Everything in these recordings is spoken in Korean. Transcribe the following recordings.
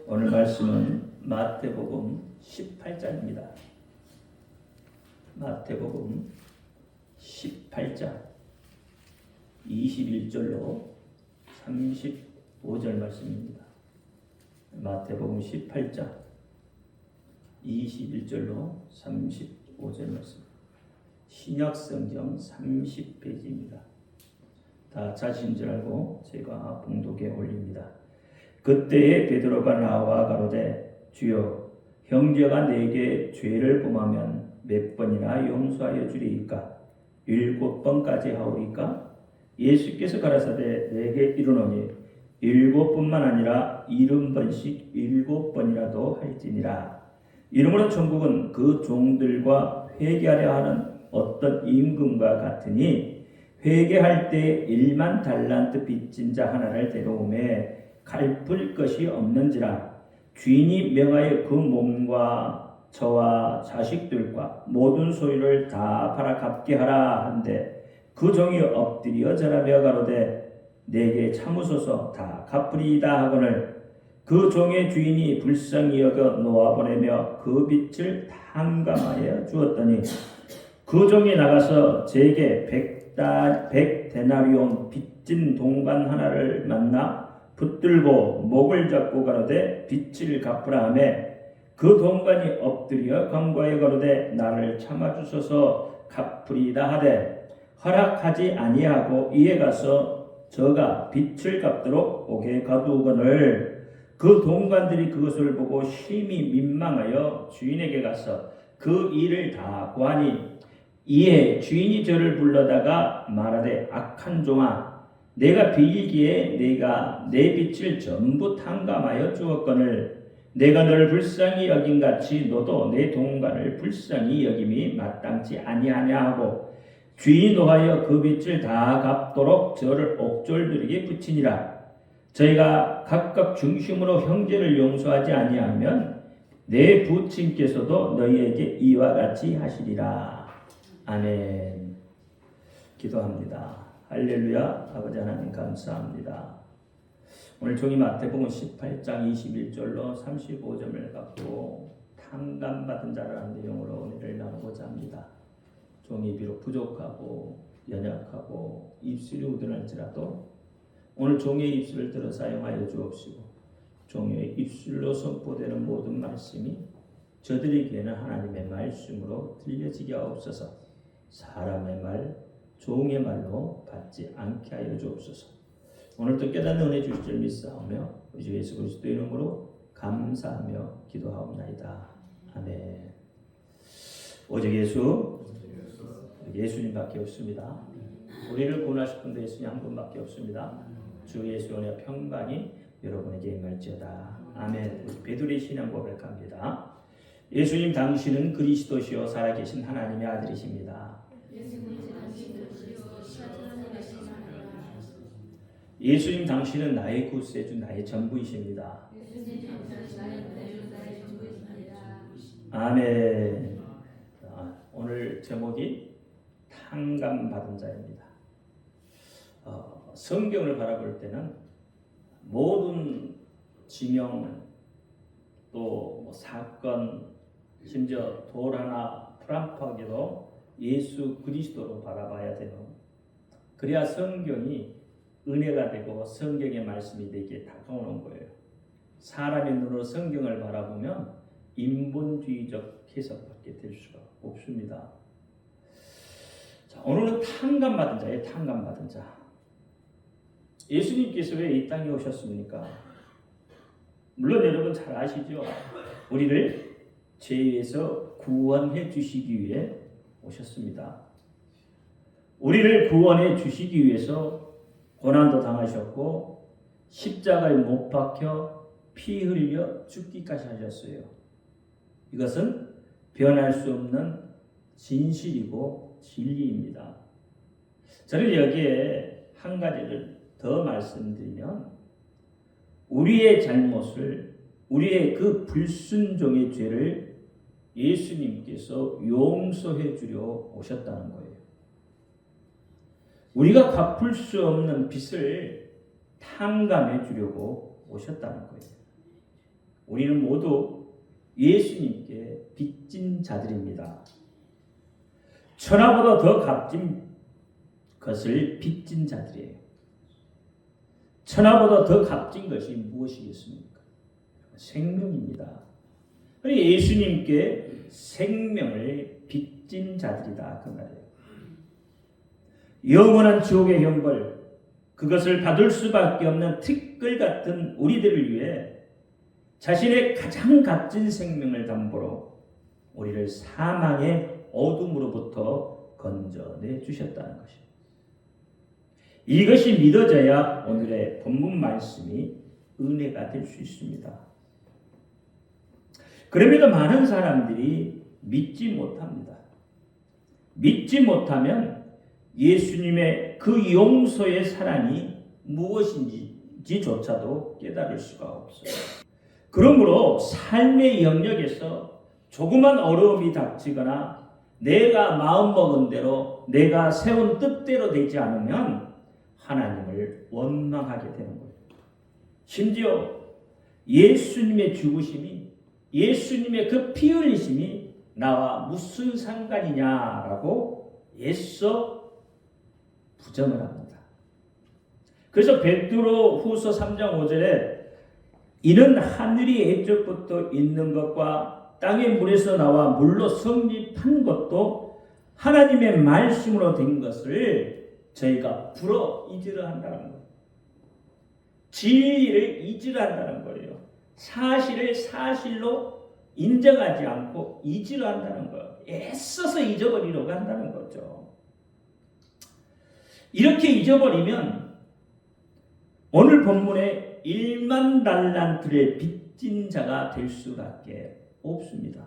오늘 말씀은 마태복음 18장입니다. 마태복음 18장 21절로 35절 말씀입니다. 마태복음 18장 21절로 35절 말씀. 신약성경 30페이지입니다. 다 찾으신 줄 알고 제가 봉독에 올립니다. 그때에 베드로가 나와 가로되 주여 형제가 내게 죄를 범하면 몇 번이나 용서하여 주리이까? 7번까지 하오리까? 예수께서 가라사대 내게 이르노니 7번만 아니라 70번씩 7번이라도 할지니라. 이러므로 천국은 그 종들과 회개하려 하는 어떤 임금과 같으니 회개할 때 1만 달란트 빚진 자 하나를 데려오매 갚을 것이 없는지라. 주인이 명하여 그 몸과 저와 자식들과 모든 소유를 다 팔아 갚게 하라 한데 그 종이 엎드려 절하며 가로되 내게 참으소서 다 갚으리이다 하거늘 그 종의 주인이 불쌍히 여겨 놓아보내며 그 빚을 탕감하여 주었더니 그 종이 나가서 제게 100데나리온 빚진 동관 하나를 만나 붙들고 목을 잡고 가로되 빚을 갚으라 하매 그 동관이 엎드려 간구하여 가로되 나를 참아주소서 갚으리이다 하되 허락하지 아니하고 이에 가서 저가 빚을 갚도록 옥에 가두거늘 그 동관들이 그것을 보고 심히 민망하여 주인에게 가서 그 일을 다 고하니 이에 주인이 저를 불러다가 말하되 악한 종아 내가 빌기에 내가 내 빚을 전부 탕감하여 주었거늘 내가 너를 불쌍히 여김같이 너도 내 동관을 불쌍히 여김이 마땅치 아니하냐 하고 주인이 노하여 그 빚을 다 갚도록 저를 옥졸들에게 붙이니라. 저희가 각각 중심으로 형제를 용서하지 아니하면 내 부친께서도 너희에게 이와 같이 하시리라. 아멘. 기도합니다. 할렐루야. 아버지 하나님 감사합니다. 오늘 종이 마태복음 18장 21절로 35절을 갖고 탕감받은 자라는 내용으로 오늘을 나누고자 합니다. 종이 비록 부족하고 연약하고 입술이 우둔할지라도 오늘 종의 입술을 들어 사용하여 주옵시고 종의 입술로 선포되는 모든 말씀이 저들에게는 하나님의 말씀으로 들려지게 하옵소서. 사람의 말, 종의 말로 받지 않게 하여 주옵소서. 오늘도 깨닫는 은혜 주실 줄 믿사오며 우리 주 예수 그리스도의 이름으로 감사하며 기도하옵나이다. 아멘. 오직 예수님밖에 없습니다. 우리를 구원하실 분도 예수님 한 분밖에 없습니다. 주 예수의 평강이 여러분에게 임할지어다. 아멘. 베드로의 신앙 고백합니다. 예수님 당신은 그리스도시요 살아계신 하나님의 아들이십니다. 예수님 당신은 나의 구세주 나의 전부이십니다. 아멘. 오늘 제목이 탕감받은 자입니다. 성경을 바라볼 때는 모든 지명 또 사건 심지어 돌 하나 프랑프하게도 예수 그리스도로 바라봐야 돼요. 그래야 성경이 은혜가 되고 성경의 말씀이 되게 다가오는 거예요. 사람의 눈으로 성경을 바라보면 인본주의적 해석밖에 될 수가 없습니다. 자, 오늘은 탕감받은 자예요. 탕감받은 자. 예수님께서 왜 이 땅에 오셨습니까? 물론 여러분 잘 아시죠? 우리를 죄에서 구원해 주시기 위해 오셨습니다. 우리를 구원해 주시기 위해서 고난도 당하셨고 십자가에 못 박혀 피 흘려 죽기까지 하셨어요. 이것은 변할 수 없는 진실이고 진리입니다. 저는 여기에 한 가지를 더 말씀드리면 우리의 잘못을 우리의 그 불순종의 죄를 예수님께서 용서해 주려 오셨다는 거예요. 우리가 갚을 수 없는 빚을 탕감해 주려고 오셨다는 거예요. 우리는 모두 예수님께 빚진 자들입니다. 천하보다 더 값진 것을 빚진 자들이에요. 천하보다 더 값진 것이 무엇이겠습니까? 생명입니다. 예수님께 생명을 빚진 자들이다 그 말이에요. 영원한 지옥의 형벌, 그것을 받을 수밖에 없는 티끌 같은 우리들을 위해 자신의 가장 값진 생명을 담보로 우리를 사망의 어둠으로부터 건져내 주셨다는 것입니다. 이것이 믿어져야 오늘의 본문 말씀이 은혜가 될 수 있습니다. 그럼에도 많은 사람들이 믿지 못합니다. 믿지 못하면 예수님의 그 용서의 사랑이 무엇인지조차도 깨달을 수가 없어요. 그러므로 삶의 영역에서 조그만 어려움이 닥치거나 내가 마음먹은 대로 내가 세운 뜻대로 되지 않으면 하나님을 원망하게 되는 거예요. 심지어 예수님의 죽으심이, 예수님의 그 피 흘리심이 나와 무슨 상관이냐라고 애써 부정을 합니다. 그래서 베드로 후서 3장 5절에 이는 하늘이 옛적부터 있는 것과 땅의 물에서 나와 물로 성립한 것도 하나님의 말씀으로 된 것을 저희가 불어 잊으려 한다는 거예요. 진리를 잊으려 한다는 거예요. 사실을 사실로 인정하지 않고 잊으려 한다는 거예요. 애써서 잊어버리려고 한다는 거죠. 이렇게 잊어버리면 오늘 본문에 1만 달란트를 빚진 자가 될 수밖에 없습니다.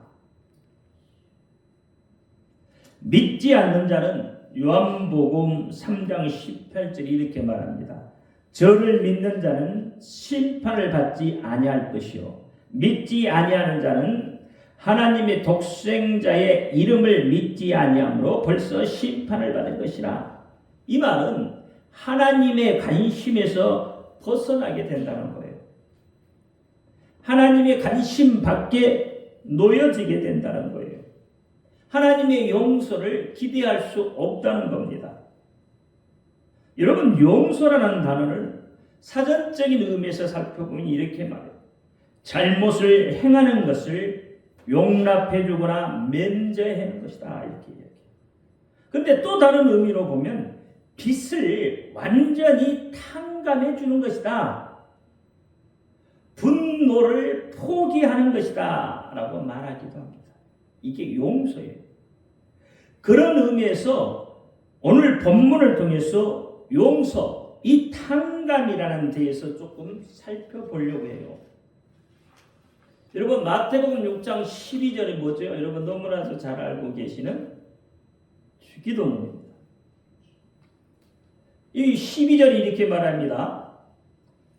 믿지 않는 자는 요한복음 3장 18절이 이렇게 말합니다. 저를 믿는 자는 심판을 받지 아니할 것이요 믿지 아니하는 자는 하나님의 독생자의 이름을 믿지 아니함으로 벌써 심판을 받을 것이라. 이 말은 하나님의 관심에서 벗어나게 된다는 거예요. 하나님의 관심 밖에 놓여지게 된다는 거예요. 하나님의 용서를 기대할 수 없다는 겁니다. 여러분, 용서라는 단어를 사전적인 의미에서 살펴보면 이렇게 말해요. 잘못을 행하는 것을 용납해주거나 면제하는 것이다, 이렇게 이야기해요. 그런데 또 다른 의미로 보면 빚을 완전히 탕감해 주는 것이다, 분노를 포기하는 것이다 라고 말하기도 합니다. 이게 용서예요. 그런 의미에서 오늘 본문을 통해서 용서, 이 탕감이라는 데에서 조금 살펴보려고 해요. 여러분, 마태복음 6장 12절이 뭐죠? 여러분 너무나도 잘 알고 계시는 주기도문입니다. 이 12절이 이렇게 말합니다.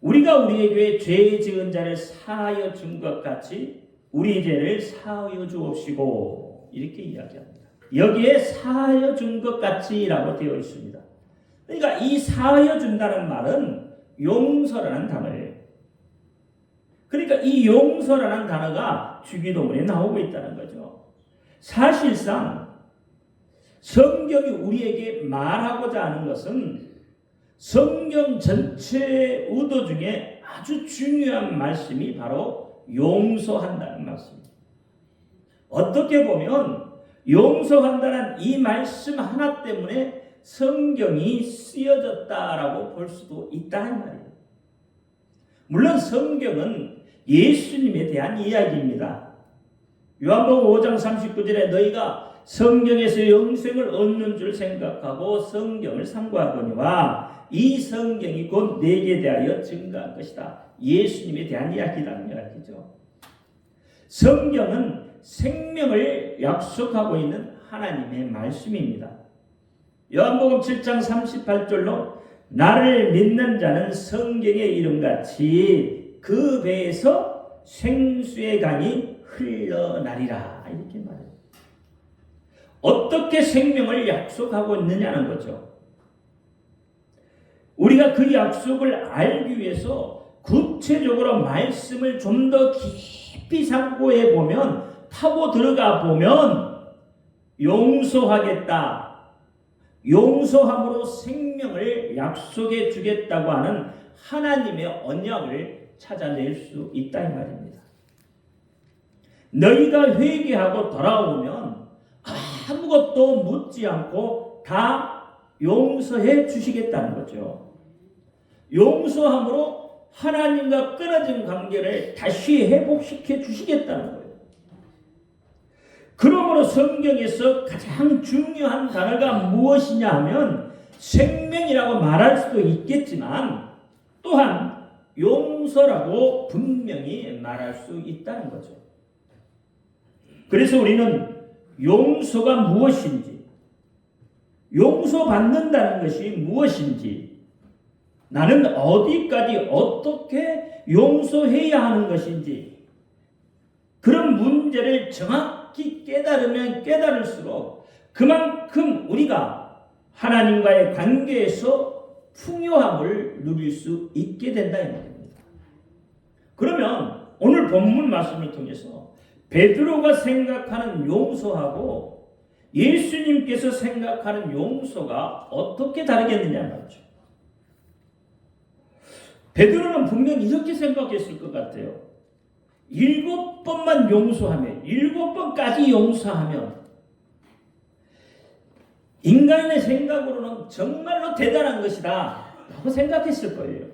우리가 우리에게 죄 지은 자를 사하여 준 것 같이 우리 죄를 사하여 주옵시고, 이렇게 이야기합니다. 여기에 사하여 준 것 같이라고 되어 있습니다. 그러니까 이 사하여 준다는 말은 용서라는 단어예요. 그러니까 이 용서라는 단어가 주기도문에 나오고 있다는 거죠. 사실상 성경이 우리에게 말하고자 하는 것은 성경 전체의 의도 중에 아주 중요한 말씀이 바로 용서한다는 말씀입니다. 어떻게 보면 용서한다는 이 말씀 하나 때문에 성경이 쓰여졌다라고 볼 수도 있다는 말이에요. 물론 성경은 예수님에 대한 이야기입니다. 요한복음 5장 39절에 너희가 성경에서 영생을 얻는 줄 생각하고 성경을 상고하거니와 이 성경이 곧 내게 대하여 증거할 것이다. 예수님에 대한 이야기라는 이야기죠. 성경은 생명을 약속하고 있는 하나님의 말씀입니다. 요한복음 7장 38절로 나를 믿는 자는 성경의 이름같이 그 배에서 생수의 강이 흘러나리라, 이렇게 말해요. 어떻게 생명을 약속하고 있느냐는 거죠. 우리가 그 약속을 알기 위해서 그 구체적으로 말씀을 좀 더 깊이 상고해 보면, 타고 들어가 보면 용서하겠다, 용서함으로 생명을 약속해 주겠다고 하는 하나님의 언약을 찾아낼 수 있다 이 말입니다. 너희가 회개하고 돌아오면 아무것도 묻지 않고 다 용서해 주시겠다는 거죠. 용서함으로 하나님과 끊어진 관계를 다시 회복시켜 주시겠다는 거예요. 그러므로 성경에서 가장 중요한 단어가 무엇이냐 하면 생명이라고 말할 수도 있겠지만 또한 용서라고 분명히 말할 수 있다는 거죠. 그래서 우리는 용서가 무엇인지, 용서받는다는 것이 무엇인지, 나는 어디까지 어떻게 용서해야 하는 것인지, 그런 문제를 정확히 깨달으면 깨달을수록 그만큼 우리가 하나님과의 관계에서 풍요함을 누릴 수 있게 된다 이 말입니다. 그러면 오늘 본문 말씀을 통해서 베드로가 생각하는 용서하고 예수님께서 생각하는 용서가 어떻게 다르겠느냐 말이죠. 베드로는 분명히 이렇게 생각했을 것 같아요. 7번만 용서하면, 7번까지 용서하면 인간의 생각으로는 정말로 대단한 것이다 라고 생각했을 거예요.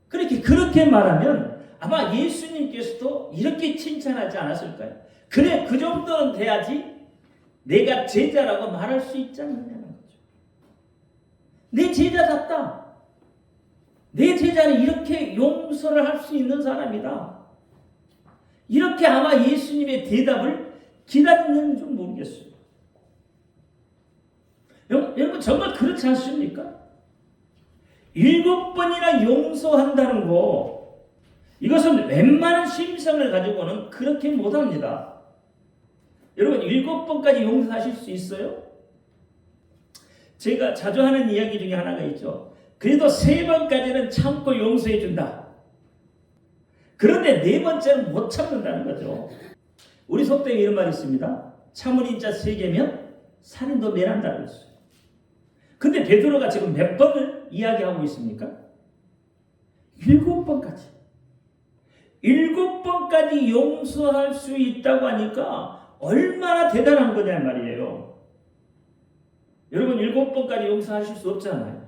그렇게 말하면 아마 예수님께서도 이렇게 칭찬하지 않았을까요? 그래, 그 정도는 돼야지 내가 제자라고 말할 수 있지 않느냐는 거죠. 내 제자답다. 내 제자는 이렇게 용서를 할 수 있는 사람이다. 이렇게 아마 예수님의 대답을 기다리는 줄 모르겠어요. 여러분 정말 그렇지 않습니까? 7번이나 용서한다는 거, 이것은 웬만한 심성을 가지고는 그렇게 못합니다. 여러분 7번까지 용서하실 수 있어요? 제가 자주 하는 이야기 중에 하나가 있죠. 그래도 3번까지는 참고 용서해 준다. 그런데 4번째는 못 참는다는 거죠. 우리 속담에 이런 말이 있습니다. 참은 인자 3개면 살인도 면한다고 했어요. 근데 베드로가 지금 몇 번을 이야기하고 있습니까? 7번까지. 7번까지 용서할 수 있다고 하니까 얼마나 대단한 거냐 말이에요. 여러분 7번까지 용서하실 수 없잖아요.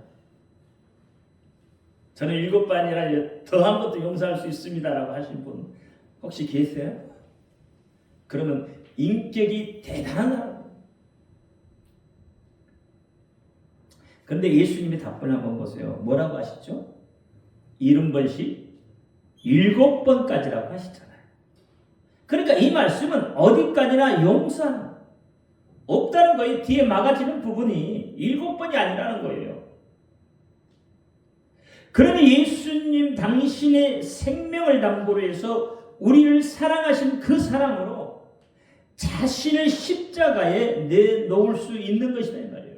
저는 7번 아니라 더한 것도 용서할 수 있습니다라고 하신 분 혹시 계세요? 그러면 인격이 대단한 사람. 그런데 예수님의 답변을 한번 보세요. 뭐라고 하시죠? 70번씩 7번까지라고 하시잖아요. 그러니까 이 말씀은 어디까지나 용서하는, 없다는 거예요. 뒤에 막아지는 부분이 7번이 아니라는 거예요. 그러니 예수님 당신의 생명을 담보로 해서 우리를 사랑하신 그 사랑으로 자신을 십자가에 내놓을 수 있는 것이다 이 말이에요.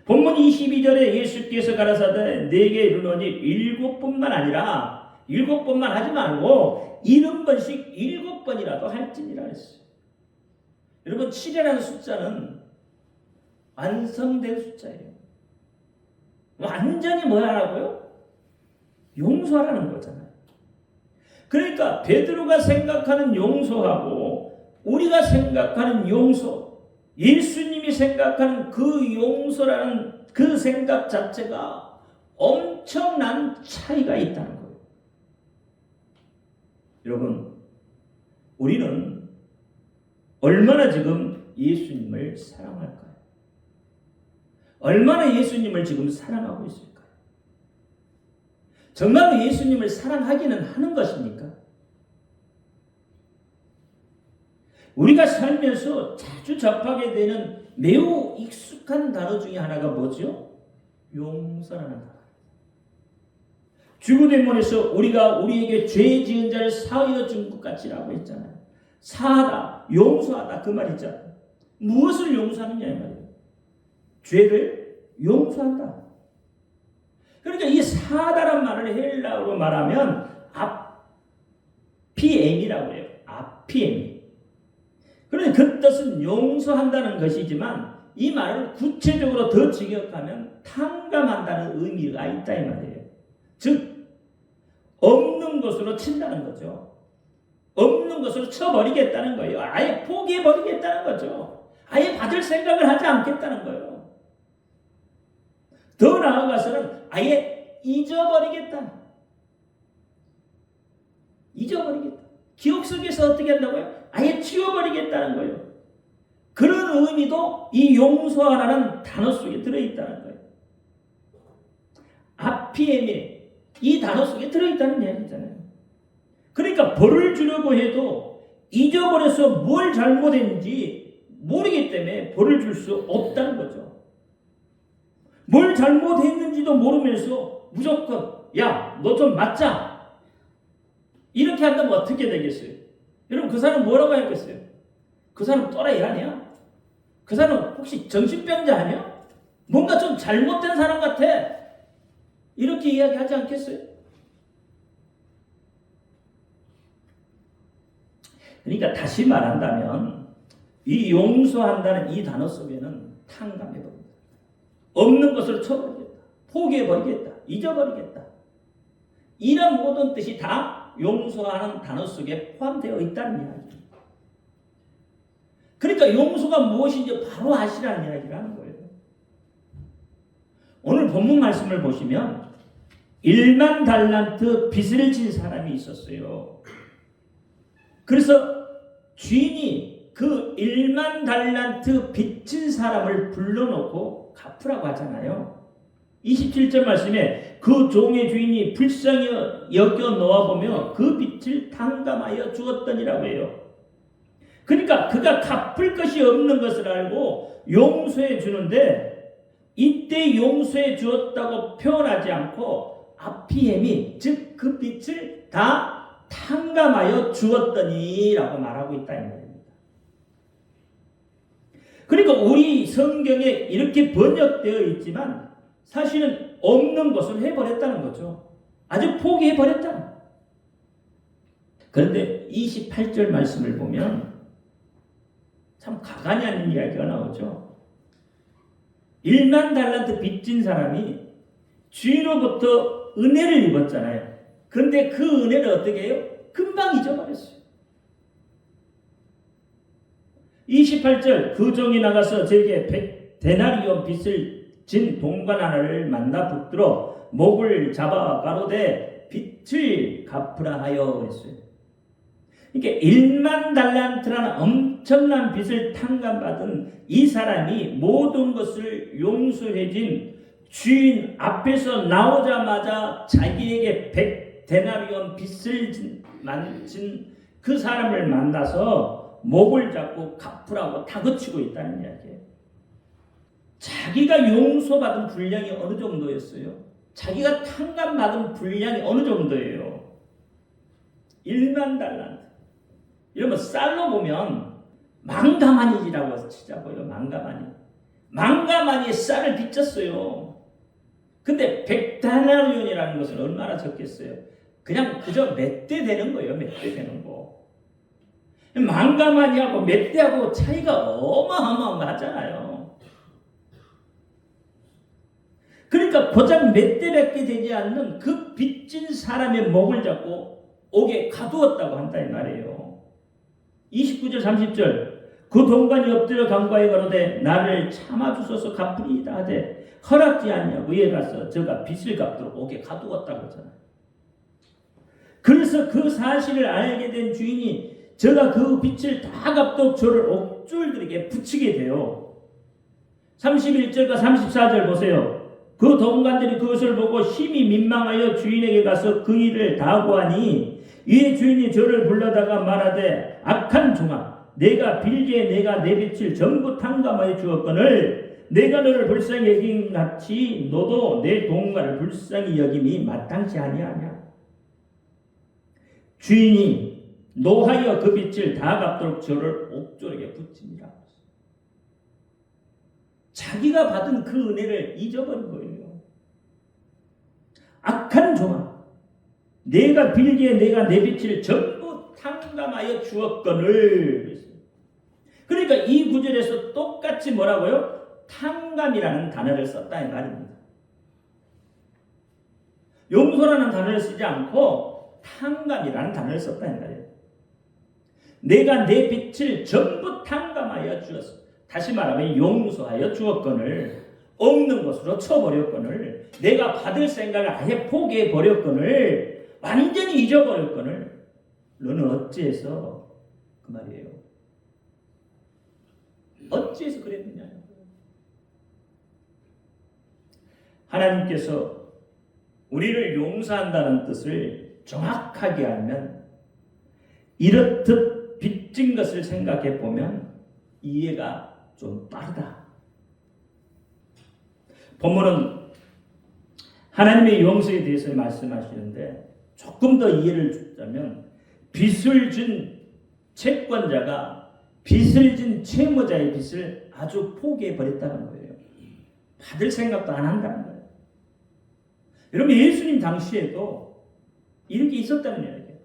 본문 22절에 예수께서 가라사대 내게 이르노니 7번만 아니라 7번만 하지 말고 70번씩 7번이라도 할지니라 했어요. 여러분 7이라는 숫자는 완성된 숫자예요. 완전히 뭐 하라고요? 용서하라는 거잖아요. 그러니까 베드로가 생각하는 용서하고 우리가 생각하는 용서, 예수님이 생각하는 그 용서라는 그 생각 자체가 엄청난 차이가 있다는 거예요. 여러분, 우리는 얼마나 지금 예수님을 사랑할까요? 얼마나 예수님을 지금 사랑하고 있을까요? 정말로 예수님을 사랑하기는 하는 것입니까? 우리가 살면서 자주 접하게 되는 매우 익숙한 단어 중에 하나가 뭐죠? 용서라는 단어. 주구대문에서 우리가 우리에게 죄 지은 자를 사하여 준 것 같이라고 했잖아요. 사하다, 용서하다 그 말 있잖아요. 무엇을 용서하느냐 이 말이에요. 죄를 용서한다. 그러니까 이 사다란 말을 헬라어로 말하면 아피엠이라고 해요. 아피엠. 그런데 그 뜻은 용서한다는 것이지만 이 말을 구체적으로 더 직역하면 탕감한다는 의미가 있다 이 말이에요. 즉 없는 것으로 친다는 거죠. 없는 것으로 쳐버리겠다는 거예요. 아예 포기해버리겠다는 거죠. 아예 받을 생각을 하지 않겠다는 거예요. 더 나아가서는 아예 잊어버리겠다. 잊어버리겠다. 기억 속에서 어떻게 한다고요? 아예 지워버리겠다는 거예요. 그런 의미도 이 용서하라는 단어 속에 들어있다는 거예요. 아피엠에 이 단어 속에 들어있다는 이야기잖아요. 그러니까 벌을 주려고 해도 잊어버려서 뭘 잘못했는지 모르기 때문에 벌을 줄 수 없다는 거죠. 뭘 잘못했는지도 모르면서 무조건 야, 너 좀 맞자. 이렇게 한다면 어떻게 되겠어요? 여러분 그 사람 뭐라고 하겠어요? 그 사람 또라이 아니야? 그 사람 혹시 정신병자 아니야? 뭔가 좀 잘못된 사람 같아. 이렇게 이야기하지 않겠어요? 그러니까 다시 말한다면 이 용서한다는 이 단어 속에는 탕감해버린다. 없는 것을 쳐버리겠다. 포기해버리겠다. 잊어버리겠다. 이런 모든 뜻이 다 용서하는 단어 속에 포함되어 있다는 이야기입니다. 그러니까 용서가 무엇인지 바로 아시라는 이야기를 하는 거예요. 오늘 본문 말씀을 보시면 1만 달란트 빚을 진 사람이 있었어요. 그래서 주인이 그 1만 달란트 빚진 사람을 불러놓고 갚으라고 하잖아요. 27절 말씀에 그 종의 주인이 불쌍히 여겨 놓아보며 그 빚을 탕감하여 주었더니라고 해요. 그러니까 그가 갚을 것이 없는 것을 알고 용서해 주는데 이때 용서해 주었다고 표현하지 않고 아피엠이 즉 그 빚을 다 탕감하여 주었더니라고 말하고 있다 이 말입니다. 그러니까 우리 성경에 이렇게 번역되어 있지만 사실은 없는 것을 해버렸다는 거죠. 아주 포기해버렸다. 그런데 28절 말씀을 보면 참 가관이 아닌 이야기가 나오죠. 1만 달란트 빚진 사람이 주인으로부터 은혜를 입었잖아요. 그런데 그 은혜를 어떻게 해요? 금방 잊어버렸어요. 28절 그 종이 나가서 저에게 100데나리온 빚을 진 동관 하나를 만나 붙들어 목을 잡아 가로되 빚을 갚으라 하여 그랬어요. 이게 1만 달란트라는 엄청난 빚을 탕감받은 이 사람이 모든 것을 용서해진 주인 앞에서 나오자마자 자기에게 100데나리온 빚을 진 그 사람을 만나서 목을 잡고 갚으라고 다그치고 있다는 이야기예요. 자기가 용서받은 분량이 어느 정도였어요? 자기가 탕감받은 분량이 어느 정도예요? 1만 달란트. 이러면 쌀로 보면 망가마니라고 치자고요. 망가마니에 쌀을 빚졌어요. 근데 100데나리온이라는 것은 얼마나 적겠어요? 그냥 그저 몇 대 되는 거예요. 몇 대 되는 거. 망가마니하고 몇 대하고 차이가 어마어마하잖아요. 그러니까 고작 몇 대밖에 되지 않는 그 빚진 사람의 목을 잡고 옥에 가두었다고 한다 이 말이에요. 29절 30절 그 동관이 엎드려 간과에 가로되 나를 참아주소서 갚으리이다 하되 허락지 않냐고 이에 가서 저가 빚을 갚도록 옥에 가두었다고 하잖아요. 그래서 그 사실을 알게 된 주인이 저가 그 빚을 다 갚도록 저를 옥졸들에게 붙이게 돼요. 31절과 34절 보세요. 그 동관들이 그것을 보고 심히 민망하여 주인에게 가서 그 일을 다 고하니 이에 주인이 저를 불러다가 말하되 악한 종아 내가 빌기에 내가 내 빚을 전부 탕감하여 주었거늘 내가 너를 불쌍히 여긴 같이 너도 내 동관을 불쌍히 여김이 마땅치 아니하냐. 주인이 노하여 그 빚을 다 갚도록 저를 옥졸에게 붙이니라. 자기가 받은 그 은혜를 잊어버린 거예요. 악한 종아, 내가 빌기에 내가 내 빛을 전부 탕감하여 주었거늘. 그러니까 이 구절에서 똑같이 뭐라고요? 탕감이라는 단어를 썼다 이 말입니다. 용서라는 단어를 쓰지 않고 탕감이라는 단어를 썼다 이 말이에요. 내가 내 빛을 전부 탕감하여 주었어. 다시 말하면 용서하여 주었거늘, 없는 것으로 쳐버렸거늘, 내가 받을 생각을 아예 포기해 버렸거늘, 완전히 잊어버렸거늘, 너는 어찌해서 그 말이에요. 어찌해서 그랬느냐. 하나님께서 우리를 용서한다는 뜻을 정확하게 알면 이렇듯 빚진 것을 생각해 보면 이해가 좀 빠르다. 본문은 하나님의 용서에 대해서 말씀하시는데 조금 더 이해를 주자면 빚을 진 채권자가 빚을 진 채무자의 빚을 아주 포기해 버렸다는 거예요. 받을 생각도 안 한다는 거예요. 여러분, 예수님 당시에도 이렇게 있었다는 이야기예요.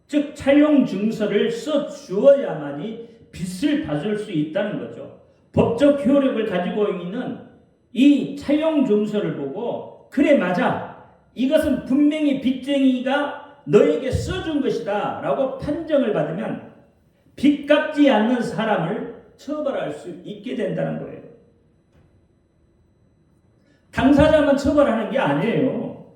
즉 차용 증서를 써 주어야만이 빚을 받을 수 있다는 거죠. 법적 효력을 가지고 있는 이 차용 증서를 보고 그래 맞아, 이것은 분명히 빚쟁이가 너에게 써준 것이다 라고 판정을 받으면 빚 갚지 않는 사람을 처벌할 수 있게 된다는 거예요. 당사자만 처벌하는 게 아니에요.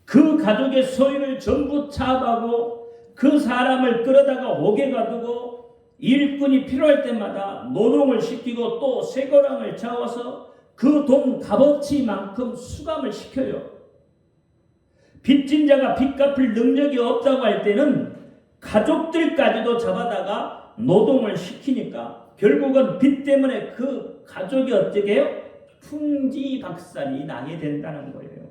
그 가족의 소유를 전부 차압하고 그 사람을 끌어다가 옥에 가두고 일꾼이 필요할 때마다 노동을 시키고 또 쇠고랑을 잡아서 그 돈 값어치만큼 수감을 시켜요. 빚진 자가 빚 갚을 능력이 없다고 할 때는 가족들까지도 잡아다가 노동을 시키니까 결국은 빚 때문에 그 가족이 어떻게 해요? 풍지박산이 나게 된다는 거예요.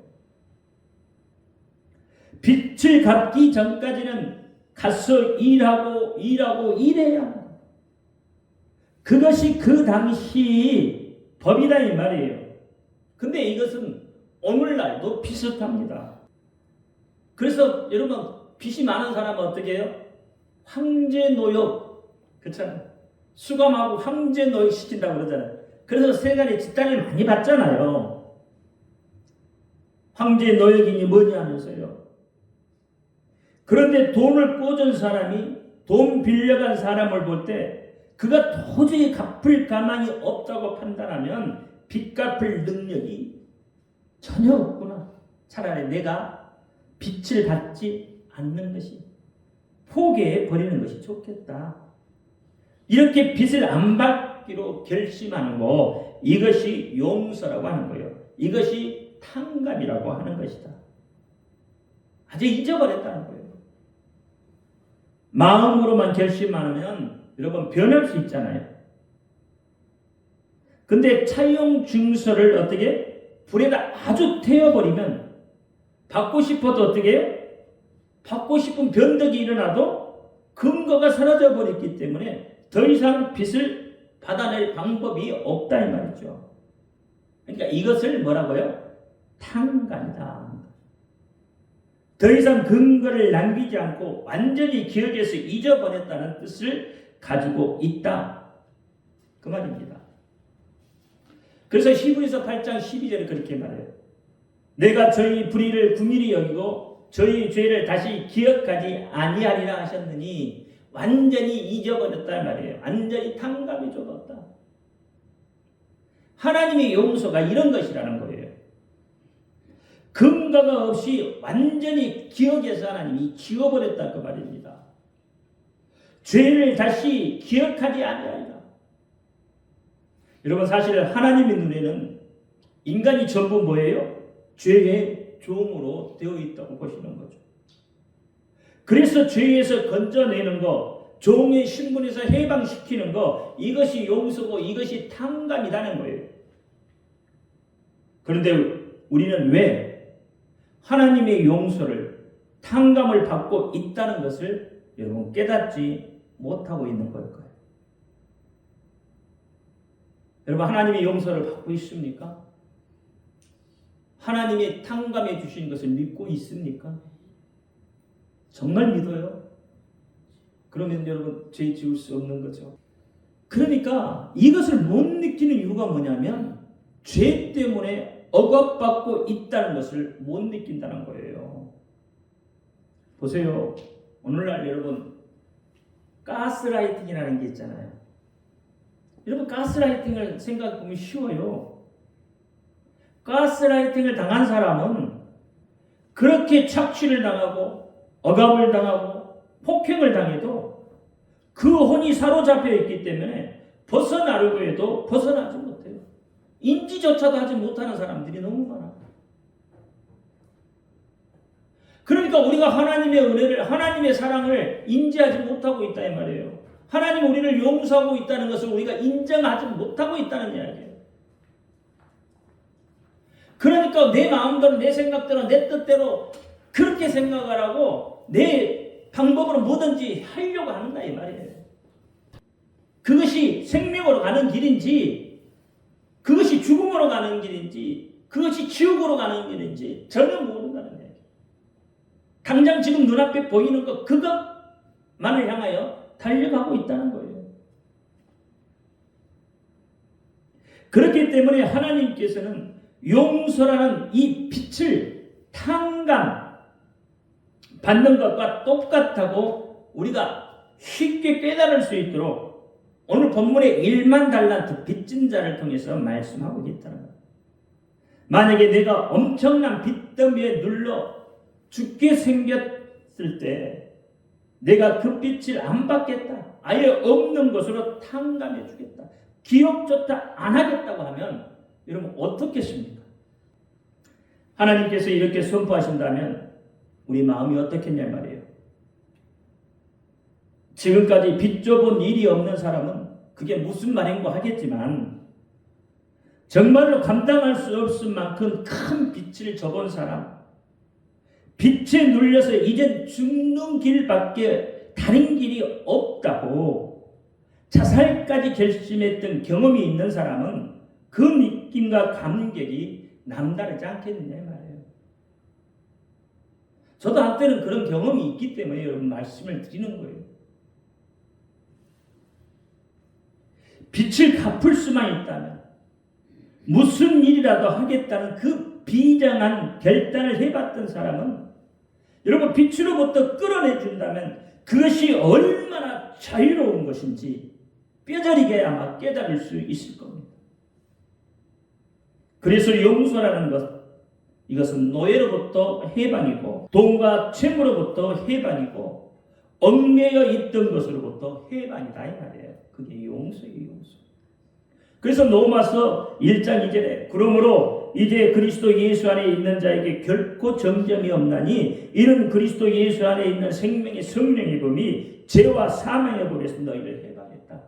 빚을 갚기 전까지는 가서 일하고 일해야 합니다. 그것이 그 당시 법이다 이 말이에요. 근데 이것은 오늘날도 비슷합니다. 그래서 여러분, 빚이 많은 사람은 어떻게 해요? 황제노역, 그렇잖아요. 수감하고 황제노역 시킨다고 그러잖아요. 그래서 세간에 집단을 많이 받잖아요. 황제노역이니 뭐니 하면서요. 그런데 돈을 꿔준 사람이 돈 빌려간 사람을 볼 때 그가 도저히 갚을 가망이 없다고 판단하면 빚 갚을 능력이 전혀 없구나. 차라리 내가 빚을 받지 않는 것이, 포기해 버리는 것이 좋겠다. 이렇게 빚을 안 받기로 결심하는 거, 이것이 용서라고 하는 거예요. 이것이 탕감이라고 하는 것이다. 아주 잊어버렸다는 거예요. 마음으로만 결심하면 여러분 변할 수 있잖아요. 근데 차용 증서를 어떻게 불에다 아주 태워버리면 받고 싶어도 어떻게 해요? 받고 싶은 변덕이 일어나도 근거가 사라져 버렸기 때문에 더 이상 빚을 받아낼 방법이 없다 이 말이죠. 그러니까 이것을 뭐라고요? 탕감이다. 더 이상 근거를 남기지 않고 완전히 기억에서 잊어버렸다는 뜻을 가지고 있다. 그 말입니다. 그래서 히브리서 8장 12절에 그렇게 말해요. 내가 저희 불의를 긍휼히 여기고 저희 죄를 다시 기억하지 아니하리라 하셨느니 완전히 잊어버렸다 말이에요. 완전히 탕감해 줘버렸다. 하나님의 용서가 이런 것이라는 거예요. 근거가 없이 완전히 기억에서 하나님이 지워버렸다 그 말입니다. 죄를 다시 기억하지 아니하리라. 여러분, 사실 하나님의 눈에는 인간이 전부 뭐예요? 죄의 종으로 되어 있다고 보시는 거죠. 그래서 죄에서 건져내는 거, 종의 신분에서 해방시키는 거, 이것이 용서고 이것이 탕감이라는 거예요. 그런데 우리는 왜 하나님의 용서를, 탕감을 받고 있다는 것을 여러분 깨닫지 못하고 있는 걸까요? 여러분, 하나님의 용서를 받고 있습니까? 하나님이 탕감해 주신 것을 믿고 있습니까? 정말 믿어요? 그러면 여러분 죄 지을 수 없는 거죠. 그러니까 이것을 못 느끼는 이유가 뭐냐면 죄 때문에 억압받고 있다는 것을 못 느낀다는 거예요. 보세요. 오늘날 여러분 가스라이팅이라는 게 있잖아요. 여러분 가스라이팅을 생각해보면 쉬워요. 가스라이팅을 당한 사람은 그렇게 착취를 당하고 억압을 당하고 폭행을 당해도 그 혼이 사로잡혀 있기 때문에 벗어나려고 해도 벗어나지 못해요. 인지조차도 하지 못하는 사람들이 너무 많아요. 그러니까 우리가 하나님의 은혜를, 하나님의 사랑을 인지하지 못하고 있다 이 말이에요. 하나님 우리를 용서하고 있다는 것을 우리가 인정하지 못하고 있다는 이야기예요. 그러니까 내 마음대로, 내 생각대로, 내 뜻대로 그렇게 생각을 하고 내 방법으로 뭐든지 하려고 한다 이 말이에요. 그것이 생명으로 가는 길인지, 그것이 죽음으로 가는 길인지, 그것이 지옥으로 가는 길인지 전혀 모른다는 거예요. 당장 지금 눈앞에 보이는 것, 그것만을 향하여 달려가고 있다는 거예요. 그렇기 때문에 하나님께서는 용서라는 이 빛을 탕감 받는 것과 똑같다고 우리가 쉽게 깨달을 수 있도록 오늘 본문의 1만 달란트 빚진 자를 통해서 말씀하고 있다는 거예요. 만약에 내가 엄청난 빚더미에 눌러 죽게 생겼을 때 내가 그 빚을 안 받겠다, 아예 없는 것으로 탕감해 주겠다, 기억조차 안 하겠다고 하면 여러분 어떻겠습니까? 하나님께서 이렇게 선포하신다면 우리 마음이 어떻겠냐 말이에요. 지금까지 빚져본 일이 없는 사람은 그게 무슨 말인고 하겠지만 정말로 감당할 수 없을 만큼 큰 빚을 져본 사람, 빚에 눌려서 이젠 죽는 길밖에 다른 길이 없다고 자살까지 결심했던 경험이 있는 사람은 그 느낌과 감격이 남다르지 않겠느냐 말이에요. 저도 한때는 그런 경험이 있기 때문에 여러분 말씀을 드리는 거예요. 빚을 갚을 수만 있다면 무슨 일이라도 하겠다는 그 비장한 결단을 해봤던 사람은 여러분 빚으로부터 끌어내준다면 그것이 얼마나 자유로운 것인지 뼈저리게 아마 깨달을 수 있을 겁니다. 그래서 용서라는 것, 이것은 노예로부터 해방이고 돈과 채무로부터 해방이고 얽매여 있던 것으로부터 해방이다 이 말이에요. 그게 용서예요, 용서. 그래서 로마서 1장 2절에 그러므로 이제 그리스도 예수 안에 있는 자에게 결코 정점이 없나니 이는 그리스도 예수 안에 있는 생명의 성령의 법이 죄와 사망의 법에서 너희를 해방했다.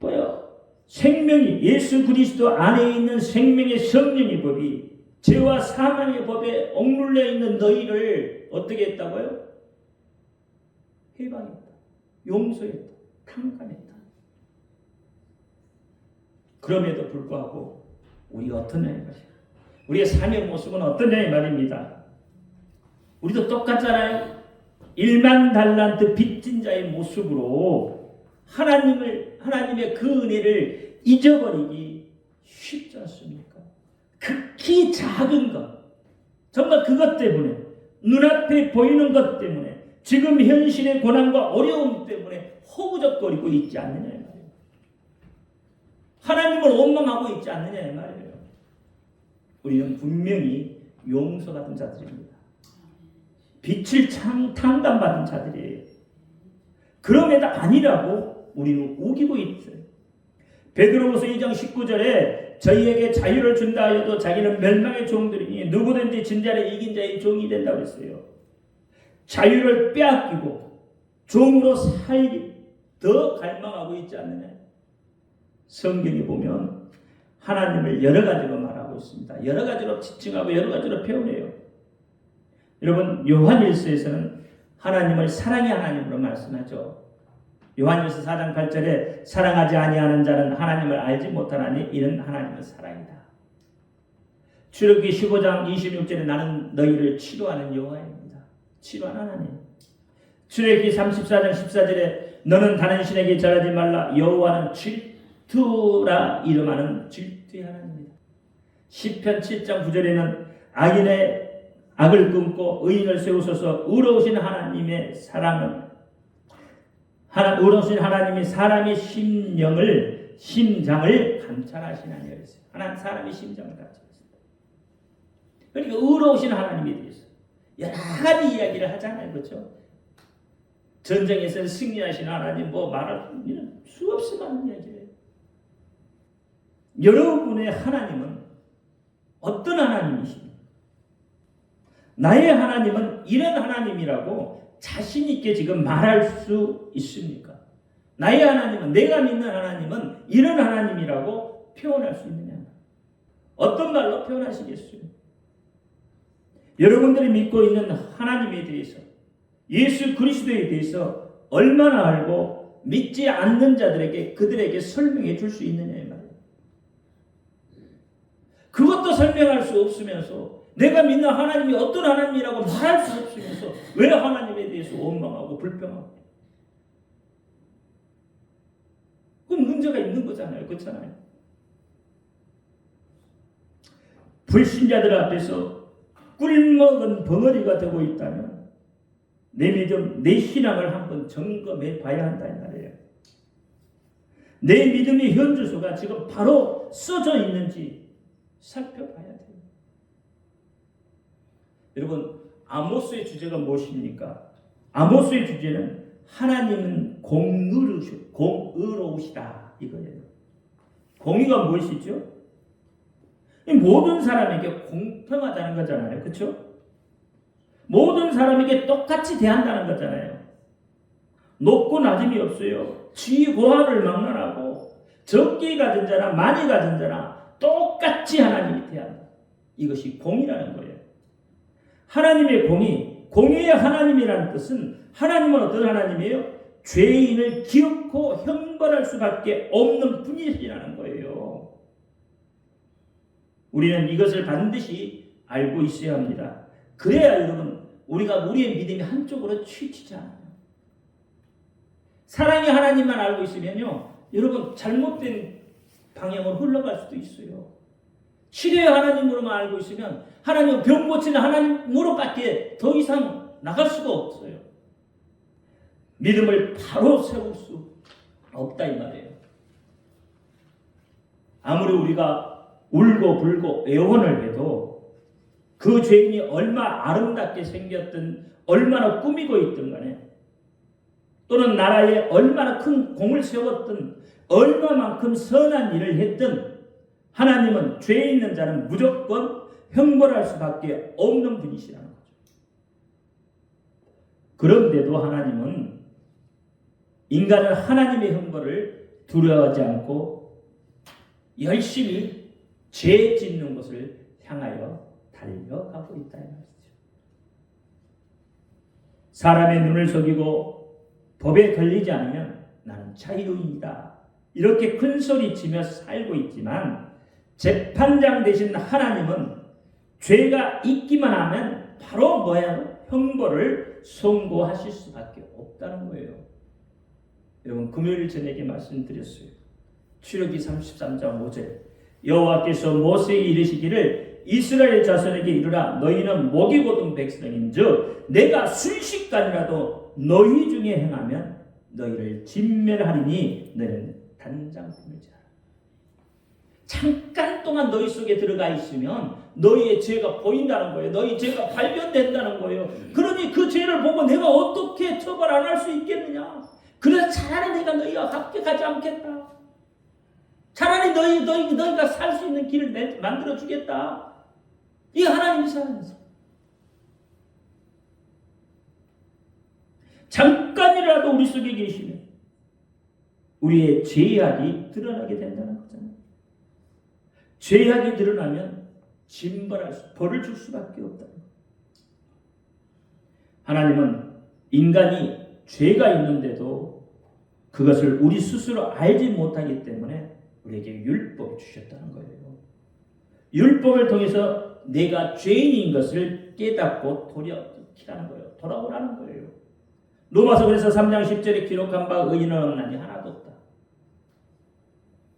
뭐요? 생명이 예수 그리스도 안에 있는 생명의 성령의 법이 죄와 사망의 법에 억눌려 있는 너희를 어떻게 했다고요? 해방했다. 용서했다. 탕감했다. 그럼에도 불구하고 우리가 어떠냐 이 말이야. 우리의 삶의 모습은 어떠냐 이 말입니다. 우리도 똑같잖아요. 1만 달란트 빚진 자의 모습으로 하나님의 그 은혜를 잊어버리기 쉽지 않습니까? 극히 작은 것, 정말 그것 때문에, 눈앞에 보이는 것 때문에, 지금 현실의 고난과 어려움 때문에 허우적거리고 있지 않느냐 이 말이에요. 하나님을 원망하고 있지 않느냐 이 말이에요. 우리는 분명히 용서받은 자들입니다. 빛을 탕감받은 자들이에요. 그럼에도 아니라고 우리는 우기고 있어요. 베드로후서 2장 19절에 저희에게 자유를 준다 하여도 자기는 멸망의 종들이니 누구든지 진자를 이긴 자의 종이 된다고 했어요. 자유를 빼앗기고 종으로 살기 더 갈망하고 있지 않느냐. 성경에 보면 하나님을 여러 가지로 말하고 있습니다. 여러 가지로 지칭하고 여러 가지로 표현해요. 여러분 요한일서에서는 하나님을 사랑의 하나님으로 말씀하죠. 요한일서 4장 8절에 사랑하지 아니하는 자는 하나님을 알지 못하나니 이는 하나님은 사랑이다. 출애굽기 15장 26절에 나는 너희를 치료하는 여호와입니다. 치료하는 하나님. 출애굽기 34장 14절에 너는 다른 신에게 절하지 말라. 여호와는 질투라 이름하는 질투의 하나님입니다. 시편 7장 9절에는 악인의 악을 끊고 의인을 세우소서. 의로우신 하나님의 사랑은 의로우신 하나님이 사람의 심장을 감찰하시나니 그랬어요. 하나님 사람의 심장을 감찰하십니다. 그러니까 의로우신 하나님에 대해서 여러 가지 이야기를 하잖아요, 그렇죠? 전쟁에서 승리하신 하나님 말할 수 없이 많은 이야기를 해요. 여러분의 하나님은 어떤 하나님이십니까? 나의 하나님은 이런 하나님이라고 자신 있게 지금 말할 수 있습니까? 나의 하나님은, 내가 믿는 하나님은 이런 하나님이라고 표현할 수 있느냐? 어떤 말로 표현하시겠어요? 여러분들이 믿고 있는 하나님에 대해서, 예수 그리스도에 대해서 얼마나 알고 믿지 않는 자들에게 그들에게 설명해 줄 수 있느냐의 말이에요. 그것도 설명할 수 없으면서 내가 믿는 하나님이 어떤 하나님이라고 말할 수 없으면서 왜 하나님에 대해서 원망하고 불평하고? 그럼 문제가 있는 거잖아요. 그렇잖아요. 불신자들 앞에서 꿀먹은 벙어리가 되고 있다면 내 믿음, 내 신앙을 한번 점검해 봐야 한다 이 말이에요. 내 믿음의 현주소가 지금 바로 써져 있는지 살펴봐야 돼요. 여러분, 아모스의 주제가 무엇입니까? 아모스의 주제는 하나님은 공의로우시다 이거예요. 공의가 무엇이죠? 모든 사람에게 공평하다는 거잖아요. 그렇죠? 모든 사람에게 똑같이 대한다는 거잖아요. 높고 낮음이 없어요. 지위 고하를 막론하고 적게 가진 자나 많이 가진 자나 똑같이 하나님이 대한다. 이것이 공의라는 거예요. 하나님의 공의의 하나님이라는 뜻은 하나님은 어떤 하나님이에요? 죄인을 기억고 형벌할 수밖에 없는 분이시라는 거예요. 우리는 이것을 반드시 알고 있어야 합니다. 그래야 여러분 우리가 우리의 믿음이 한쪽으로 치우치지 않아요. 사랑의 하나님만 알고 있으면요, 여러분 잘못된 방향으로 흘러갈 수도 있어요. 치료의 하나님으로만 알고 있으면 하나님은 병 고치는 하나님으로밖에 더 이상 나갈 수가 없어요. 믿음을 바로 세울 수 없다 이 말이에요. 아무리 우리가 울고 불고 애원을 해도 그 죄인이 얼마나 아름답게 생겼든 얼마나 꾸미고 있든 간에 또는 나라에 얼마나 큰 공을 세웠든 얼마만큼 선한 일을 했든 하나님은 죄에 있는 자는 무조건 형벌할 수밖에 없는 분이시라는 거죠. 그런데도 하나님은 인간은 하나님의 형벌을 두려워하지 않고 열심히 죄 짓는 것을 향하여 달려가고 있다 이 말이죠. 사람의 눈을 속이고 법에 걸리지 않으면 나는 자유인이다. 이렇게 큰 소리치며 살고 있지만 재판장 되신 하나님은 죄가 있기만 하면 바로 형벌을 선고하실 수밖에 없다는 거예요. 여러분 금요일 저녁에 말씀드렸어요. 출애굽기 33장 5절 여호와께서 모세에게 이르시기를 이스라엘 자손에게 이르라 너희는 목이 곧은 백성인즉 내가 순식간이라도 너희 중에 행하면 너희를 진멸하리니 너희는 단장 품을지 알아. 잠깐 동안 너희 속에 들어가 있으면 너희의 죄가 보인다는 거예요. 너희 죄가 발견된다는 거예요. 그러니 그 죄를 보고 내가 어떻게 처벌 안 할 수 있겠느냐. 그래서 차라리 내가 너희와 함께 가지 않겠다. 차라리 너희가 살 수 있는 길을 만들어 주겠다. 이 하나님이 사랑해서 잠깐이라도 우리 속에 계시면 우리의 죄악이 드러나게 된다는 거잖아요. 죄악이 드러나면 벌을 줄 수밖에 없다. 하나님은 인간이 죄가 있는데도 그것을 우리 스스로 알지 못하기 때문에 우리에게 율법을 주셨다는 거예요. 율법을 통해서 내가 죄인인 것을 깨닫고 돌이키라는 거예요. 돌아오라는 거예요. 로마서 그래서 3장 10절에 기록한 바 의인은 없나니 하나도 없다.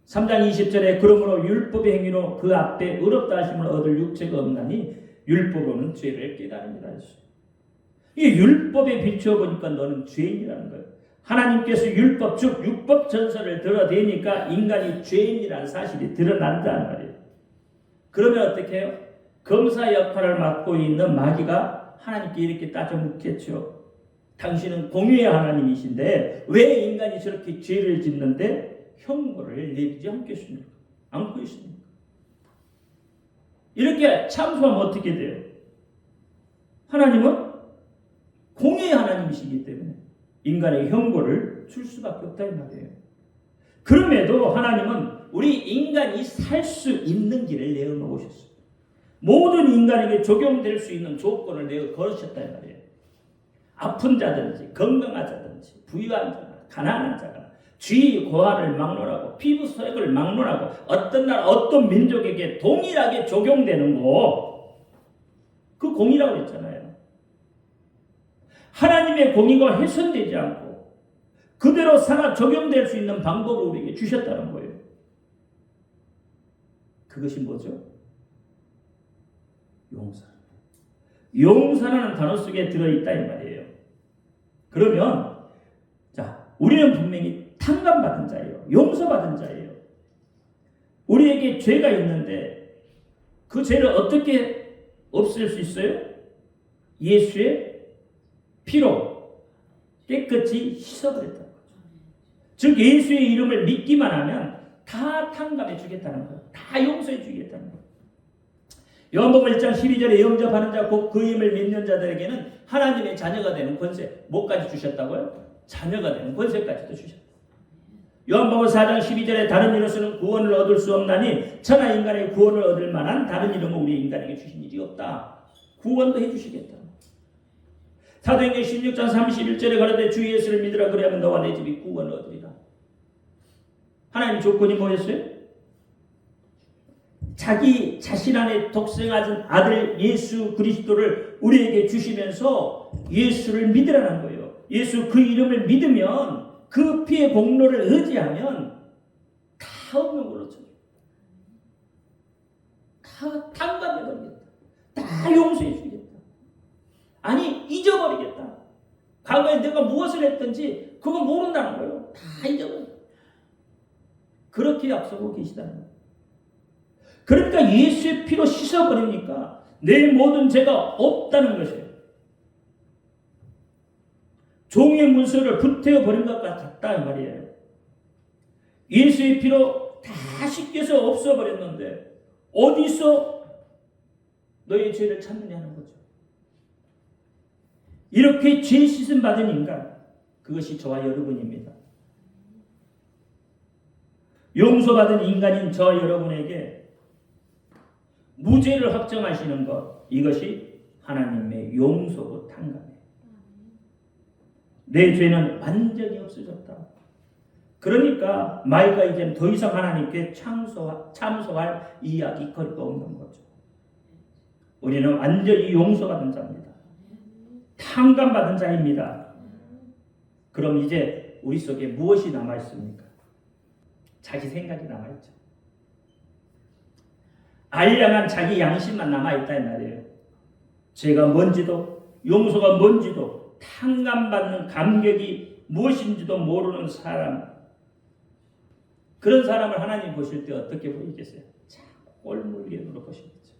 3장 20절에 그러므로 율법의 행위로 그 앞에 의롭다 하심을 얻을 육체가 없나니 율법으로는 죄를 깨달음이라 했어요. 이 율법에 비추어 보니까 너는 죄인이라는 거예요. 하나님께서 율법 즉 율법 전설을 드러내니까 인간이 죄인이라는 사실이 드러난다는 말이에요. 그러면 어떻게 해요? 검사 역할을 맡고 있는 마귀가 하나님께 이렇게 따져 묻겠죠. 당신은 공의의 하나님이신데 왜 인간이 저렇게 죄를 짓는데 형벌을 내리지 않겠습니까? 않고 있습니까? 이렇게 참소하면 어떻게 돼요? 하나님은 공의의 하나님이시기 때문에 인간의 형벌을 줄 수밖에 없다 이 말이에요. 그럼에도 하나님은 우리 인간이 살 수 있는 길을 내어놓으셨어요. 모든 인간에게 적용될 수 있는 조건을 내어 걸으셨다 이 말이에요. 아픈 자든지 건강하자든지 부유한 자나 가난한 자나 쥐 고환을 막론하고 피부 소액을 막론하고 어떤 나라 어떤 민족에게 동일하게 적용되는 거 그 공의라고 했잖아요. 하나님의 공의가 훼손되지 않고 그대로 살아 적용될 수 있는 방법을 우리에게 주셨다는 거예요. 그것이 뭐죠? 용서. 용서라는 단어 속에 들어있다 이 말이에요. 그러면 자, 우리는 분명히 탕감받은 자예요. 용서받은 자예요. 우리에게 죄가 있는데 그 죄를 어떻게 없앨 수 있어요? 예수의 피로 깨끗이 씻어버렸다는 거죠. 즉 예수의 이름을 믿기만 하면 다 탕감해 주겠다는 거예요. 다 용서해 주겠다는 거예요. 요한복음 1장 12절에 영접하는 자 곧 그 이름을 믿는 자들에게는 하나님의 자녀가 되는 권세 뭐까지 주셨다고요? 자녀가 되는 권세까지도 주셨다. 요한복음 4장 12절에 다른 이로서는 구원을 얻을 수 없나니 천하 인간의 구원을 얻을 만한 다른 이름은 우리 인간에게 주신 일이 없다. 구원도 해주시겠다. 사도행전 16장 31절에 가라되 주 예수를 믿으라 그리하면 너와 내 집이 구원을 얻으리라. 하나님 조건이 뭐였어요? 자기 자신 안에 독생하신 아들 예수 그리스도를 우리에게 주시면서 예수를 믿으라는 거예요. 예수 그 이름을 믿으면 그 피의 공로를 의지하면 다 없는 걸로 쳐요. 다 탕감해버리겠다. 다 용서해주겠다. 아니 잊어버리겠다. 과거에 내가 무엇을 했든지 그거 모른다는 거예요. 다 잊어버려. 그렇게 약속하고 계시다는 거예요. 그러니까 예수의 피로 씻어버리니까 내 모든 죄가 없다는 것이에요. 종이의 문서를 불태워버린 것 같다 이 말이에요. 예수의 피로 다 씻겨서 없어버렸는데 어디서 너의 죄를 찾느냐는 거죠. 이렇게 죄 씻음 받은 인간 그것이 저와 여러분입니다. 용서받은 인간인 저 여러분에게 무죄를 확정하시는 것 이것이 하나님의 용서고 탕감이에요. 내 죄는 완전히 없어졌다. 그러니까 마이가 이제 더 이상 하나님께 참소할 이야기거리가 없는 거죠. 우리는 완전히 용서받은 자입니다. 탕감받은 자입니다. 그럼 이제 우리 속에 무엇이 남아있습니까? 자기 생각이 남아있죠. 알량한 자기 양심만 남아있다 이 말이에요. 죄가 뭔지도 용서가 뭔지도 탕감받는 감격이 무엇인지도 모르는 사람, 그런 사람을 하나님 보실 때 어떻게 보이겠어요? 참 꼴물개로 보시겠죠.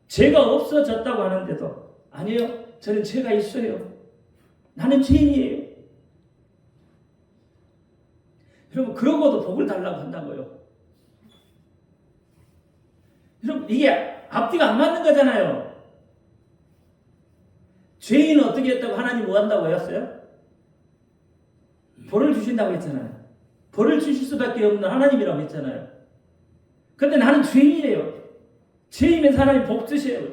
죄가 없어졌다고 하는데도 아니에요. 저는 죄가 있어요. 나는 죄인이에요. 여러분 그러고도 복을 달라고 한다고요. 여러분 이게 앞뒤가 안 맞는 거잖아요. 죄인은 어떻게 했다고 하나님 뭐 한다고 했어요? 벌을 주신다고 했잖아요. 벌을 주실 수밖에 없는 하나님이라고 했잖아요. 근데 나는 죄인이래요. 죄인이면 하나님 복 주세요.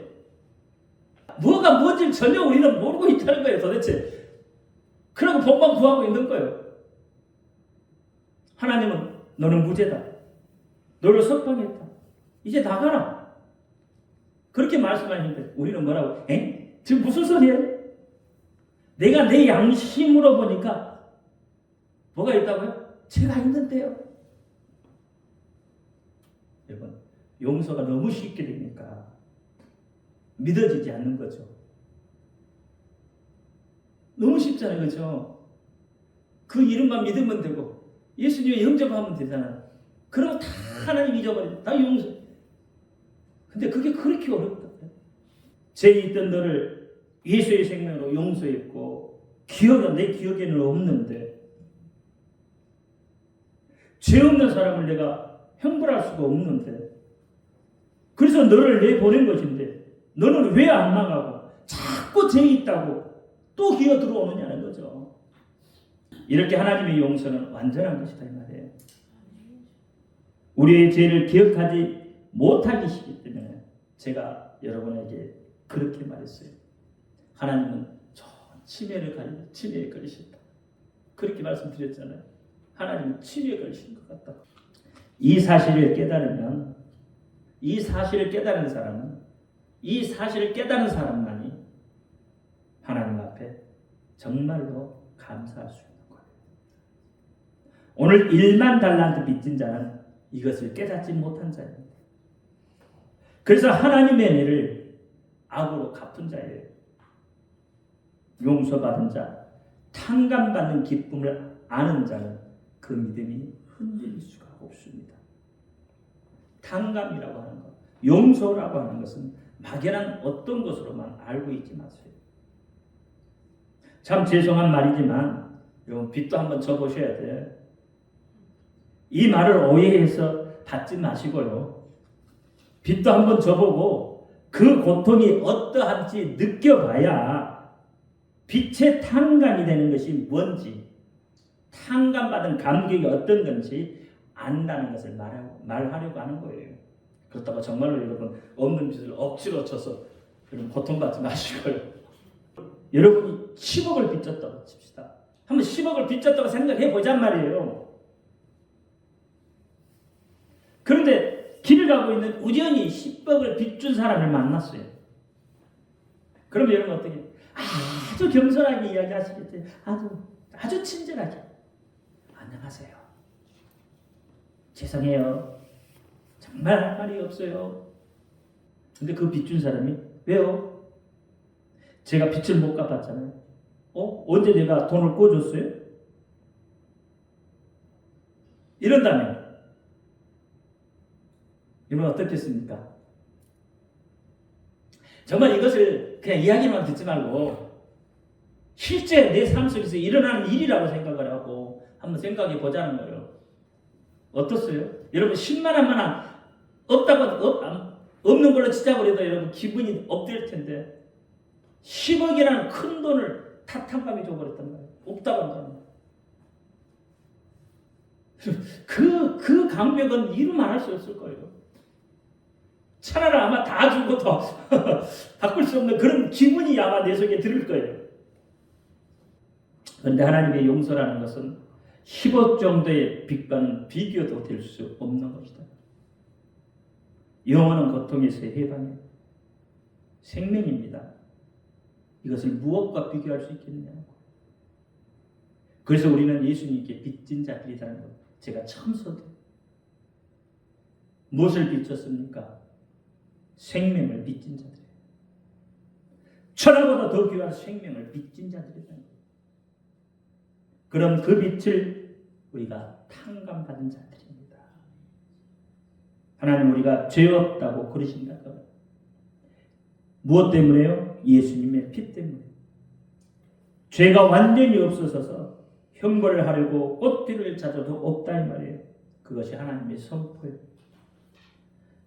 뭐가 뭔지 전혀 우리는 모르고 있다는 거예요 도대체. 그러고 복만 구하고 있는 거예요. 하나님은 너는 무죄다. 너를 석방했다. 이제 나가라. 그렇게 말씀하시는데 우리는 뭐라고? 지금 무슨 소리예요? 내가 내 양심으로 보니까 뭐가 있다고요? 죄가 있는데요. 여러분, 용서가 너무 쉽게 되니까 믿어지지 않는 거죠. 너무 쉽잖아요. 그렇죠? 그 이름만 믿으면 되고 예수님의 영접하면 되잖아요. 그러면 다 하나님 잊어버린다. 다 용서. 근데 그게 그렇게 어렵다. 죄 있던 너를 예수의 생명으로 용서했고 내 기억에는 없는데 죄 없는 사람을 내가 형벌할 수가 없는데 그래서 너를 내보낸 것인데 너는 왜 안 나가고 자꾸 죄 있다고 또 기어 들어오느냐는 거죠. 이렇게 하나님의 용서는 완전한 것이다 이 말이에요. 우리의 죄를 기억하지 못하기시기 때문에 제가 여러분에게 그렇게 말했어요. 하나님은 치매에 걸리셨다. 그렇게 말씀드렸잖아요. 하나님은 치매에 걸리신 것 같다. 이 사실을 깨달으면 이 사실을 깨달은 사람만이 하나님 앞에 정말로 감사할 수 있는 거예요. 오늘 1만 달란트 빚진 자는 이것을 깨닫지 못한 자입니다. 그래서 하나님의 은혜를 악으로 갚은 자예요. 용서받은 자, 탕감받는 기쁨을 아는 자는 그 믿음이 흔들릴 수가 없습니다. 탕감이라고 하는 것, 용서라고 하는 것은 막연한 어떤 것으로만 알고 있지 마세요. 참 죄송한 말이지만 여러분 빚도 한번 져보셔야 돼요. 이 말을 오해해서 받지 마시고요. 빚도 한번 져보고 그 고통이 어떠한지 느껴봐야 빚의 탕감이 되는 것이 뭔지, 탕감받은 감격이 어떤 건지 안다는 것을 말하려고 하는 거예요. 그렇다고 정말로 여러분 없는 빚을 억지로 져서 여러분 고통받지 마시고요. 여러분이 10억을 빚졌다고 칩시다. 한번 10억을 빚졌다고 생각해 보잔 말이에요. 그런데 길을 가고 있는 우연히 10억을 빚준 사람을 만났어요. 그럼 여러분 어떻게? 아주 겸손하게 이야기하시겠지. 아주 친절하게. 안녕하세요. 죄송해요. 정말 할 말이 없어요. 근데 그 빚준 사람이 왜요? 제가 빚을 못 갚았잖아요. 언제 내가 돈을 꿔줬어요? 이런다면 여러분 어떻겠습니까? 정말 이것을 그냥 이야기만 듣지 말고 실제 내 삶 속에서 일어나는 일이라고 생각을 하고 한번 생각해 보자는 거예요. 어떻어요? 여러분 10만 원만 없는 걸로 치자고 해도 여러분 기분이 업될 텐데 10억이라는 큰 돈을 탕감해 줘버렸단 말이에요. 없다고 한다는 거예요. 그 감격은 이루 말할 수 없을 거예요. 차라리 아마 다 주고 더 바꿀 수 없는 그런 기분이 아마 내 속에 들을 거예요. 그런데 하나님의 용서라는 것은 10억 정도의 빚과는 비교도 될 수 없는 것이다. 영원한 고통에서의 해방이에요. 생명입니다. 이것을 무엇과 비교할 수 있겠느냐. 그래서 우리는 예수님께 빚진 자들이라는 것 제가 처음 소개해요. 무엇을 빚졌습니까? 생명을 빚진 자들이에요. 천하보다 더 귀한 생명을 빚진 자들이라는 거예요. 그럼 그 빚을 우리가 탕감받은 자들입니다. 하나님 우리가 죄 없다고 그러신다고요. 무엇 때문에요? 예수님의 피 때문에. 죄가 완전히 없어져서 형벌을 하려고 꽃길을 찾아도 없다 이 말이에요. 그것이 하나님의 선포예요.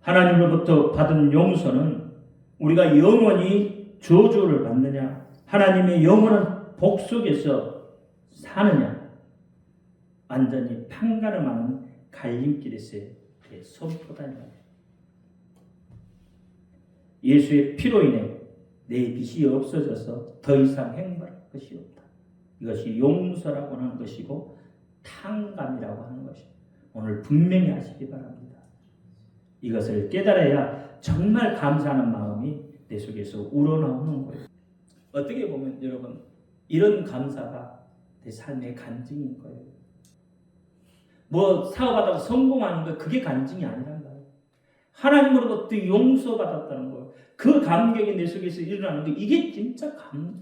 하나님으로부터 받은 용서는 우리가 영원히 저주를 받느냐, 하나님의 영원한 복 속에서 사느냐, 완전히 판가름하는 갈림길에서의 선포다 이 말이에요. 예수의 피로 인해 내 빚이 없어져서 더 이상 행복할 것이 없다. 이것이 용서라고 하는 것이고 탕감이라고 하는 것이 오늘 분명히 아시기 바랍니다. 이것을 깨달아야 정말 감사하는 마음이 내 속에서 우러나오는 거예요. 어떻게 보면 여러분 이런 감사가 내 삶의 간증인 거예요. 뭐 사업하다가 성공하는 거 그게 간증이 아니란 말이에요. 하나님으로부터 용서받았다는 거, 그 감격이 내 속에서 일어나는 거, 이게 진짜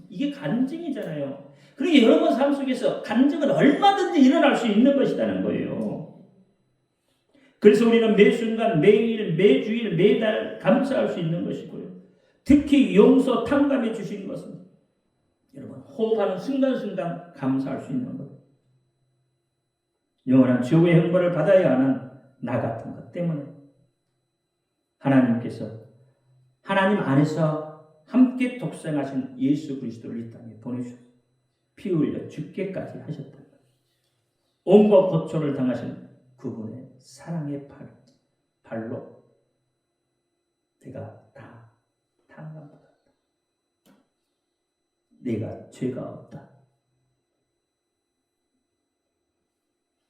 이게 간증이잖아요. 그러니까 여러분 삶 속에서 간증은 얼마든지 일어날 수 있는 것이라는 거예요. 그래서 우리는 매 순간, 매일, 매주일, 매달 감사할 수 있는 것이고요. 특히 용서, 탕감해 주신 것은 여러분 호흡하는 순간순간 감사할 수 있는 거예요. 영원한 지옥의 형벌을 받아야 하는 나 같은 것 때문에 하나님께서 하나님 안에서 함께 독생하신 예수 그리스도를 이 땅에 보내주셔서 피 흘려 죽게까지 하셨다. 온갖 고초를 당하신 그분의 사랑의 발로 내가 다 탕감받았다. 내가 죄가 없다.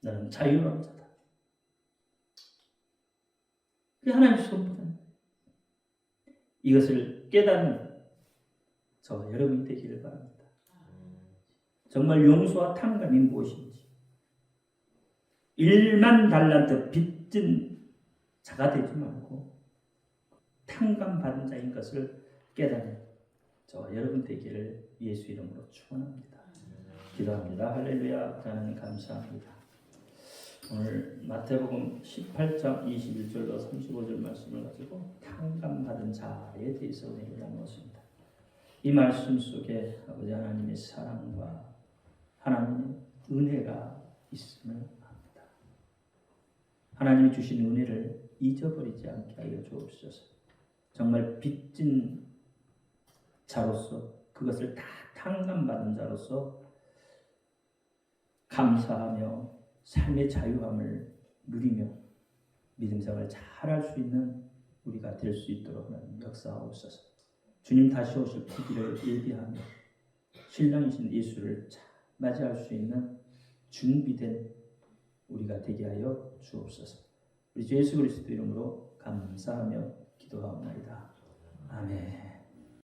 나는 자유로운 자다. 그게 하나님의 선포입니다. 이것을 깨닫는 저와 여러분이 되기를 바랍니다. 정말 용서와 탕감이 무엇인지, 1만 달란트 빚진 자가 되지 말고 탕감받은 자인 것을 깨닫는 저와 여러분 되기를 예수 이름으로 축원합니다. 기도합니다. 할렐루야. 하나님 감사합니다. 오늘 마태복음 18장 21절로 35절 말씀을 가지고 탕감받은 자에 대해서 은혜를 나누었습니다. 이 말씀 속에 아버지 하나님의 사랑과 하나님의 은혜가 있음을 압니다. 하나님이 주신 은혜를 잊어버리지 않게 하여 주옵소서. 정말 빚진 자로서 그것을 다 탕감받은 자로서 감사하며 삶의 자유함을 누리며 믿음생활을 잘할 수 있는 우리가 될 수 있도록 하나님 역사하옵소서. 주님 다시 오실 그기를 예비하며 신랑이신 예수를 잘 맞이할 수 있는 준비된 우리가 되게 하여 주옵소서. 우리 주 예수 그리스도 이름으로 감사하며 기도하옵나이다. 아멘.